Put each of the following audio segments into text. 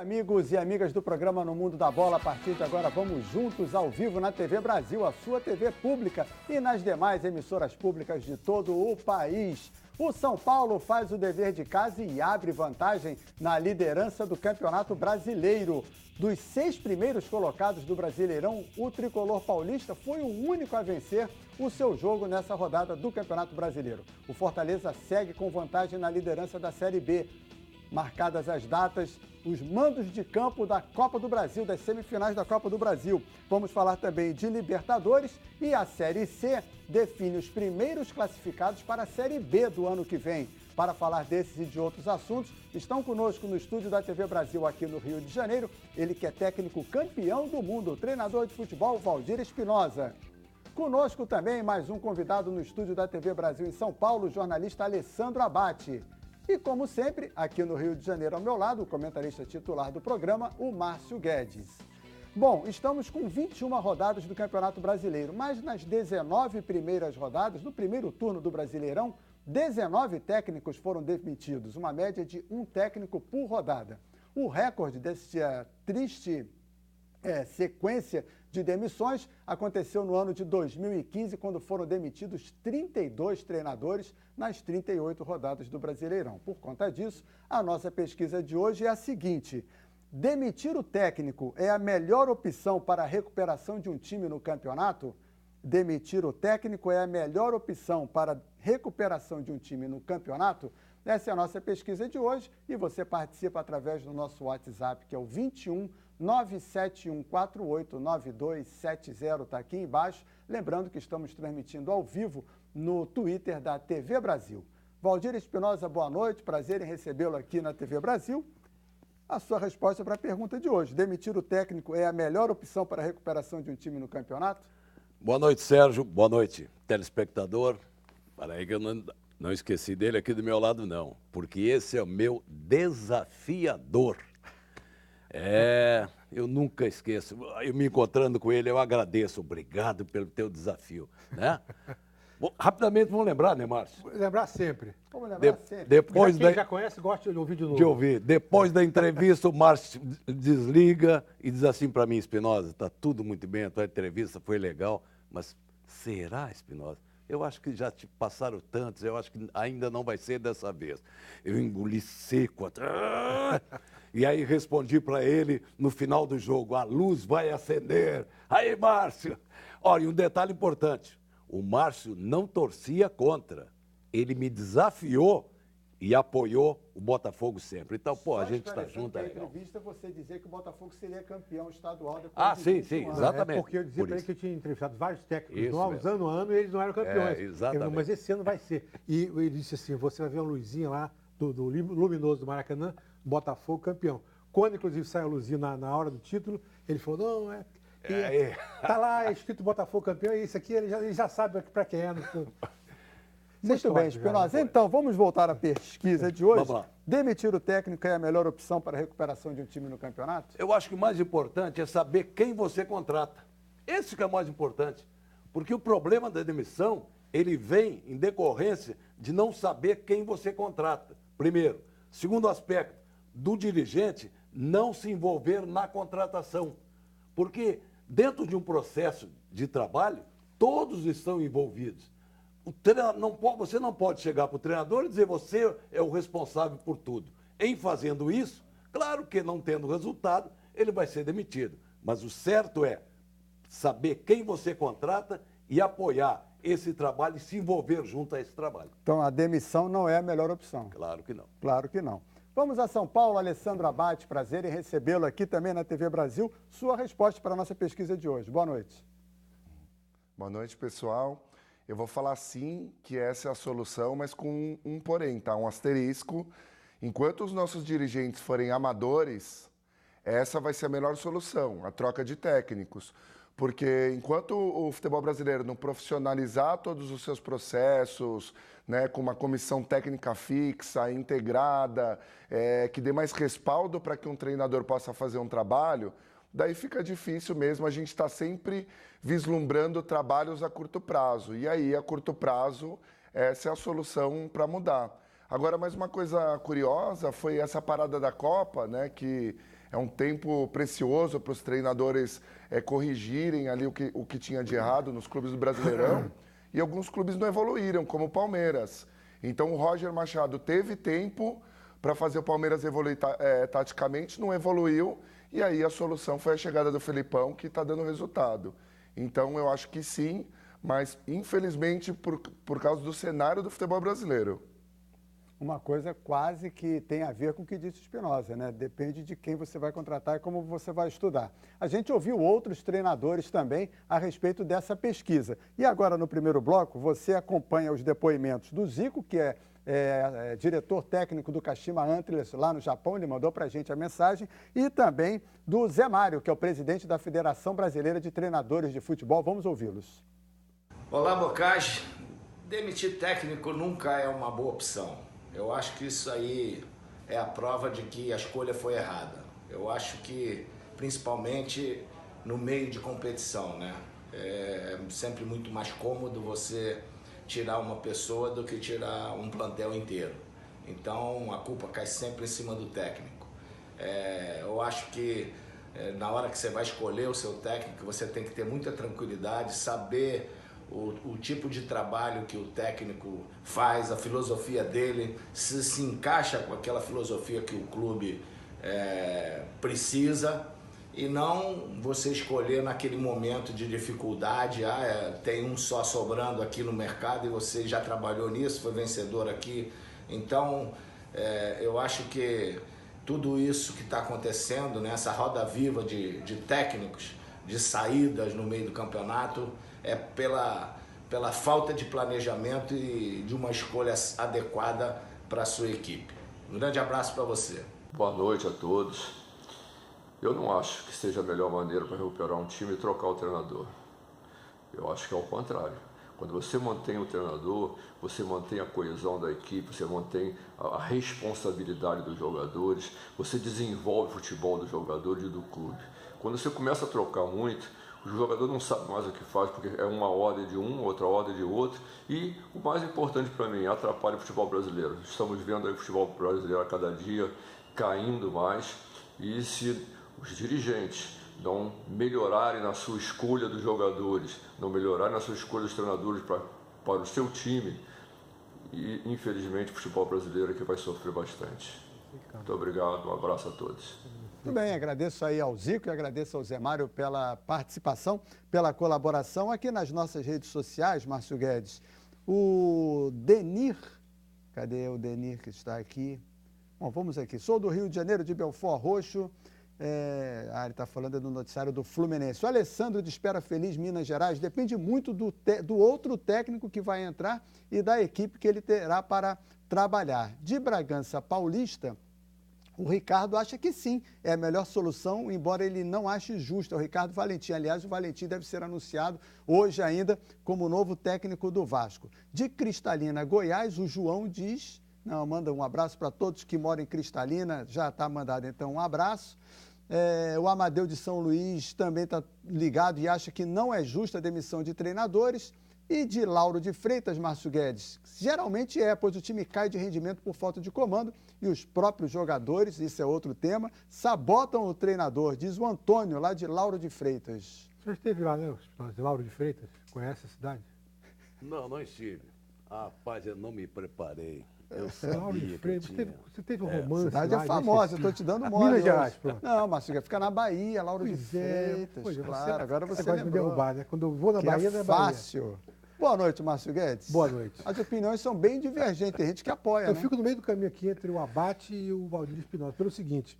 Amigos e amigas do programa No Mundo da Bola, a partir de agora vamos juntos ao vivo na TV Brasil, a sua TV pública e nas demais emissoras públicas de todo o país. O São Paulo faz o dever de casa e abre vantagem na liderança do Campeonato Brasileiro. Dos 6 primeiros colocados do Brasileirão, o tricolor paulista foi o único a vencer o seu jogo nessa rodada do Campeonato Brasileiro. O Fortaleza segue com vantagem na liderança da Série B. Marcadas as datas, os mandos de campo da Copa do Brasil, das semifinais da Copa do Brasil. Vamos falar também de Libertadores e a Série C define os primeiros classificados para a Série B do ano que vem. Para falar desses e de outros assuntos, estão conosco no estúdio da TV Brasil aqui no Rio de Janeiro, ele que é técnico campeão do mundo, o treinador de futebol Valdir Espinosa. Conosco também mais um convidado no estúdio da TV Brasil em São Paulo, o jornalista Alessandro Abbate. E, como sempre, aqui no Rio de Janeiro ao meu lado, o comentarista titular do programa, o Márcio Guedes. Bom, estamos com 21 rodadas do Campeonato Brasileiro, mas nas 19 primeiras rodadas, no primeiro turno do Brasileirão, 19 técnicos foram demitidos, uma média de um técnico por rodada. O recorde dessa triste sequência de demissões aconteceu no ano de 2015, quando foram demitidos 32 treinadores nas 38 rodadas do Brasileirão. Por conta disso, a nossa pesquisa de hoje é a seguinte: demitir o técnico é a melhor opção para a recuperação de um time no campeonato? Demitir o técnico é a melhor opção para a recuperação de um time no campeonato? Essa é a nossa pesquisa de hoje e você participa através do nosso WhatsApp, que é o 21 971489270, está aqui embaixo. Lembrando que estamos transmitindo ao vivo no Twitter da TV Brasil. Valdir Espinosa, boa noite, prazer em recebê-lo aqui na TV Brasil. A sua resposta para a pergunta de hoje: demitir o técnico é a melhor opção para a recuperação de um time no campeonato? Boa noite, Sérgio. Boa noite, telespectador. Para aí que eu não esqueci dele aqui do meu lado, não, porque esse é o meu desafiador. Eu nunca esqueço. Eu me encontrando com ele, eu agradeço. Obrigado pelo teu desafio, né? Bom, rapidamente vamos lembrar, né, Márcio? Lembrar sempre. Vamos lembrar sempre. Depois Quem já conhece, gosta de ouvir de novo. De ouvir. Depois da entrevista, o Márcio desliga e diz assim para mim: Espinosa, tá tudo muito bem, a tua entrevista foi legal, mas será, Espinosa? Eu acho que já te passaram tantos, eu acho que ainda não vai ser dessa vez. Eu engoli seco. E aí respondi para ele no final do jogo: a luz vai acender. Aí, Márcio! Olha, e um detalhe importante: o Márcio não torcia contra. Ele me desafiou e apoiou o Botafogo sempre. Então, pô, a gente está junto, é legal. Na entrevista você dizer que o Botafogo seria campeão estadual depois sim, anos. exatamente. Porque eu dizia para ele que eu tinha entrevistado vários técnicos Isso novos, ano a ano, e eles não eram campeões. Exatamente. Mas esse ano vai ser. E ele disse assim: você vai ver uma luzinha lá do luminoso do Maracanã, Botafogo campeão. Quando, inclusive, saiu a luzinha na hora do título, ele falou: não, tá lá, é escrito Botafogo campeão, e isso aqui ele já sabe para quem é. Muito bem, Espinosa. Então, vamos voltar à pesquisa de hoje. Vamos lá. Demitir o técnico é a melhor opção para a recuperação de um time no campeonato? Eu acho que o mais importante é saber quem você contrata. Esse que é o mais importante. Porque o problema da demissão, ele vem em decorrência de não saber quem você contrata. Primeiro. Segundo aspecto, do dirigente não se envolver na contratação. Porque dentro de um processo de trabalho, todos estão envolvidos. Você não pode chegar para o treinador e dizer: você é o responsável por tudo. Em fazendo isso, claro que não tendo resultado, ele vai ser demitido. Mas o certo é saber quem você contrata e apoiar esse trabalho e se envolver junto a esse trabalho. Então, a demissão não é a melhor opção. Claro que não. Claro que não. Vamos a São Paulo, Alessandro Abbate, prazer em recebê-lo aqui também na TV Brasil. Sua resposta para a nossa pesquisa de hoje. Boa noite. Boa noite, pessoal. Eu vou falar sim que essa é a solução, mas com um porém, tá? Um asterisco. Enquanto os nossos dirigentes forem amadores, essa vai ser a melhor solução, a troca de técnicos. Porque enquanto o futebol brasileiro não profissionalizar todos os seus processos, né, com uma comissão técnica fixa, integrada, que dê mais respaldo para que um treinador possa fazer um trabalho, daí fica difícil mesmo. A gente está sempre vislumbrando trabalhos a curto prazo. E aí, a curto prazo, essa é a solução para mudar. Agora, mais uma coisa curiosa foi essa parada da Copa, né, que é um tempo precioso para os treinadores corrigirem ali o que tinha de errado nos clubes do Brasileirão. E alguns clubes não evoluíram, como o Palmeiras. Então o Roger Machado teve tempo para fazer o Palmeiras evoluir taticamente, não evoluiu. E aí a solução foi a chegada do Felipão, que está dando resultado. Então eu acho que sim, mas infelizmente por causa do cenário do futebol brasileiro. Uma coisa quase que tem a ver com o que disse o Espinosa, né? Depende de quem você vai contratar e como você vai estudar. A gente ouviu outros treinadores também a respeito dessa pesquisa. E agora, no primeiro bloco, você acompanha os depoimentos do Zico, que é diretor técnico do Kashima Antlers lá no Japão, ele mandou para a gente a mensagem, e também do Zé Mário, que é o presidente da Federação Brasileira de Treinadores de Futebol. Vamos ouvi-los. Olá, Bocage. Demitir técnico nunca é uma boa opção. Eu acho que isso aí é a prova de que a escolha foi errada. Eu acho que, principalmente no meio de competição, né? É sempre muito mais cômodo você tirar uma pessoa do que tirar um plantel inteiro. Então, a culpa cai sempre em cima do técnico. Eu acho que na hora que você vai escolher o seu técnico, você tem que ter muita tranquilidade, saber o tipo de trabalho que o técnico faz, a filosofia dele, se encaixa com aquela filosofia que o clube precisa, e não você escolher naquele momento de dificuldade, tem um só sobrando aqui no mercado e você já trabalhou nisso, foi vencedor aqui. Então, eu acho que tudo isso que está acontecendo, né, essa roda viva de técnicos, de saídas no meio do campeonato, é pela falta de planejamento e de uma escolha adequada para a sua equipe. Um grande abraço para você. Boa noite a todos. Eu não acho que seja a melhor maneira para recuperar um time e trocar o treinador. Eu acho que é o contrário. Quando você mantém o treinador, você mantém a coesão da equipe, você mantém a responsabilidade dos jogadores, você desenvolve o futebol dos jogadores e do clube. Quando você começa a trocar muito, o jogador não sabe mais o que faz, porque é uma ordem de um, outra ordem de outro. E o mais importante para mim, atrapalha o futebol brasileiro. Estamos vendo aí o futebol brasileiro a cada dia caindo mais. E se os dirigentes não melhorarem na sua escolha dos jogadores, não melhorarem na sua escolha dos treinadores para o seu time, e infelizmente o futebol brasileiro aqui vai sofrer bastante. Muito obrigado, um abraço a todos. Muito bem, agradeço aí ao Zico e agradeço ao Zé Mário pela participação, pela colaboração aqui nas nossas redes sociais, Márcio Guedes. O Denir, cadê o Denir que está aqui? Bom, vamos aqui. Sou do Rio de Janeiro, de Belfort Roxo. Ele está falando do noticiário do Fluminense. O Alessandro de Espera Feliz, Minas Gerais, depende muito do outro técnico que vai entrar e da equipe que ele terá para trabalhar. De Bragança Paulista, o Ricardo acha que sim, é a melhor solução, embora ele não ache justo. É o Ricardo Valentim. Aliás, o Valentim deve ser anunciado hoje ainda como novo técnico do Vasco. De Cristalina, Goiás, o João diz... Não, manda um abraço para todos que moram em Cristalina, já está mandado então um abraço. O Amadeu de São Luís também está ligado e acha que não é justa a demissão de treinadores. E de Lauro de Freitas, Márcio Guedes, geralmente pois o time cai de rendimento por falta de comando e os próprios jogadores, isso é outro tema, sabotam o treinador, diz o Antônio, lá de Lauro de Freitas. O senhor esteve lá, né, de Lauro de Freitas? Conhece a cidade? Não estive. Rapaz, eu não me preparei. Lauro de Freitas, você teve um romance. A cidade é famosa, eu estou te dando mole. Minas Gerais, pronto. Não, Márcio, fica na Bahia, Lauro de Freitas. Claro, agora você gosta de me derrubar, né? Quando eu vou na Bahia, não é fácil. Boa noite, Márcio Guedes. Boa noite. As opiniões são bem divergentes, tem gente que apoia, Eu fico no meio do caminho aqui entre o Abate e o Valdir Espinosa, pelo seguinte,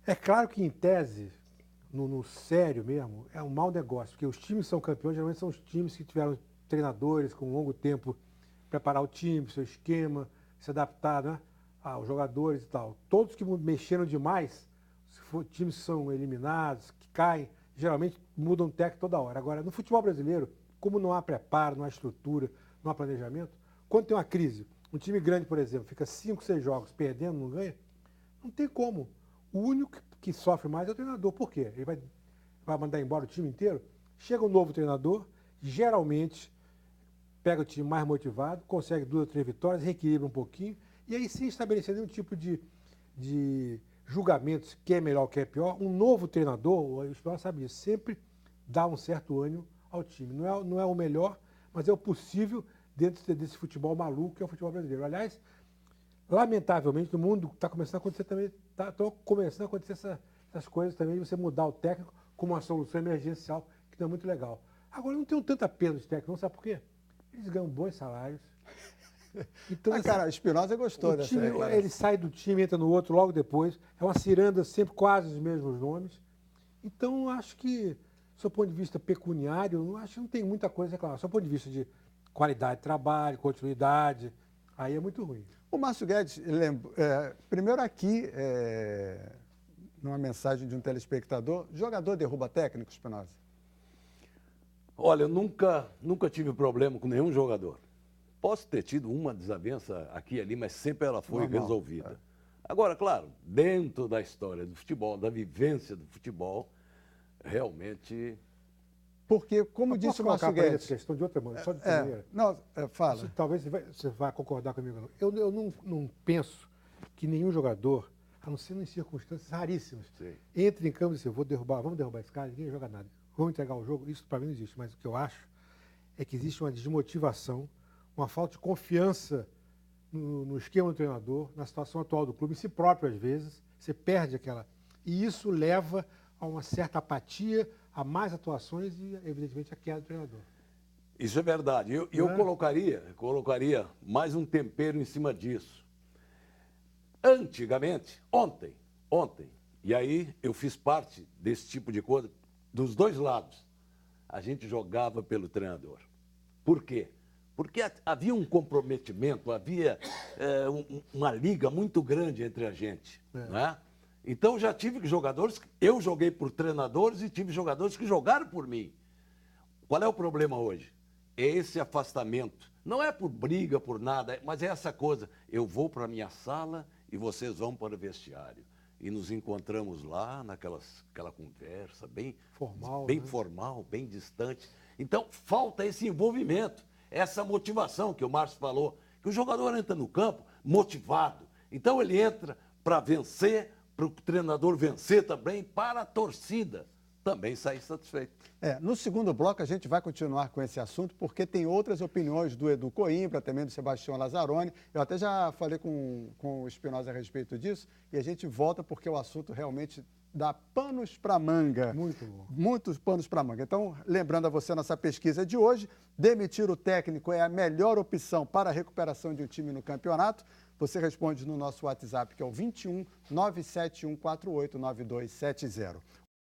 é claro que em tese, no sério mesmo, é um mau negócio, porque os times que são campeões, geralmente são os times que tiveram treinadores com longo tempo preparar o time, seu esquema, se adaptar, né, aos jogadores e tal. Todos que mexeram demais, se for times que são eliminados, que caem, geralmente mudam técnico toda hora. Agora, no futebol brasileiro, como não há preparo, não há estrutura, não há planejamento, quando tem uma crise, um time grande, por exemplo, fica 5, 6 jogos perdendo, não ganha, não tem como. O único que sofre mais é o treinador. Por quê? Ele vai mandar embora o time inteiro? Chega um novo treinador, geralmente pega o time mais motivado, consegue 2 ou 3 vitórias, reequilibra um pouquinho, e aí sim estabelecer nenhum tipo de julgamentos, quem é melhor, quem é pior. Um novo treinador, o Espinosa sabe disso, sempre dá um certo ânimo ao time. Não é o melhor, mas é o possível dentro desse futebol maluco que é o futebol brasileiro. Aliás, lamentavelmente, no mundo está começando a acontecer também, estão começando a acontecer essas coisas também, de você mudar o técnico como uma solução emergencial, que não é muito legal. Agora, eu não tenho tanta pena dos técnicos, não sabe por quê? Eles ganham bons salários. Então, Mas, cara, o Espinosa gostou dessa time, declaração. ele sai do time, entra no outro logo depois. É uma ciranda sempre quase os mesmos nomes. Então, acho que, do seu ponto de vista pecuniário, acho que não tem muita coisa a reclamar. Do seu ponto de vista de qualidade de trabalho, continuidade, aí é muito ruim. O Márcio Guedes, primeiro aqui, numa mensagem de um telespectador, jogador derruba técnico, Espinosa? Olha, eu nunca tive problema com nenhum jogador. Posso ter tido uma desavença aqui e ali, mas sempre ela foi Normal, resolvida. Agora, claro, dentro da história do futebol, da vivência do futebol, realmente... Porque, como disse o Márcio Guedes... essa questão de outra maneira, só de outra maneira. Fala. Talvez você vá concordar comigo. Eu não penso que nenhum jogador, a não ser em circunstâncias raríssimas, entre em campo e diz, vamos derrubar esse cara, ninguém joga nada. Vamos entregar o jogo. Isso para mim não existe. Mas o que eu acho é que existe uma desmotivação, uma falta de confiança no esquema do treinador, na situação atual do clube, em si próprio às vezes. Você perde aquela... E isso leva a uma certa apatia, a mais atuações e, evidentemente, a queda do treinador. Isso é verdade. Eu colocaria mais um tempero em cima disso. Antigamente, ontem, e aí eu fiz parte desse tipo de coisa, dos dois lados, a gente jogava pelo treinador. Por quê? Porque havia um comprometimento, havia uma liga muito grande entre a gente. Né? Então, já tive jogadores, eu joguei por treinadores e tive jogadores que jogaram por mim. Qual é o problema hoje? É esse afastamento. Não é por briga, por nada, mas é essa coisa. Eu vou para a minha sala e vocês vão para o vestiário. E nos encontramos lá, naquela conversa bem formal, bem distante. Então, falta esse envolvimento, essa motivação que o Márcio falou, que o jogador entra no campo motivado. Então, ele entra para vencer, para o treinador vencer também, para a torcida também sair satisfeito. No segundo bloco, a gente vai continuar com esse assunto, porque tem outras opiniões do Edu Coimbra, também do Sebastião Lazzaroni. Eu até já falei com o Espinosa a respeito disso, e a gente volta porque o assunto realmente dá panos para manga. Muito bom. Muitos panos para manga. Então, lembrando a você, nossa pesquisa de hoje, demitir o técnico é a melhor opção para a recuperação de um time no campeonato? Você responde no nosso WhatsApp, que é o 21 971489270.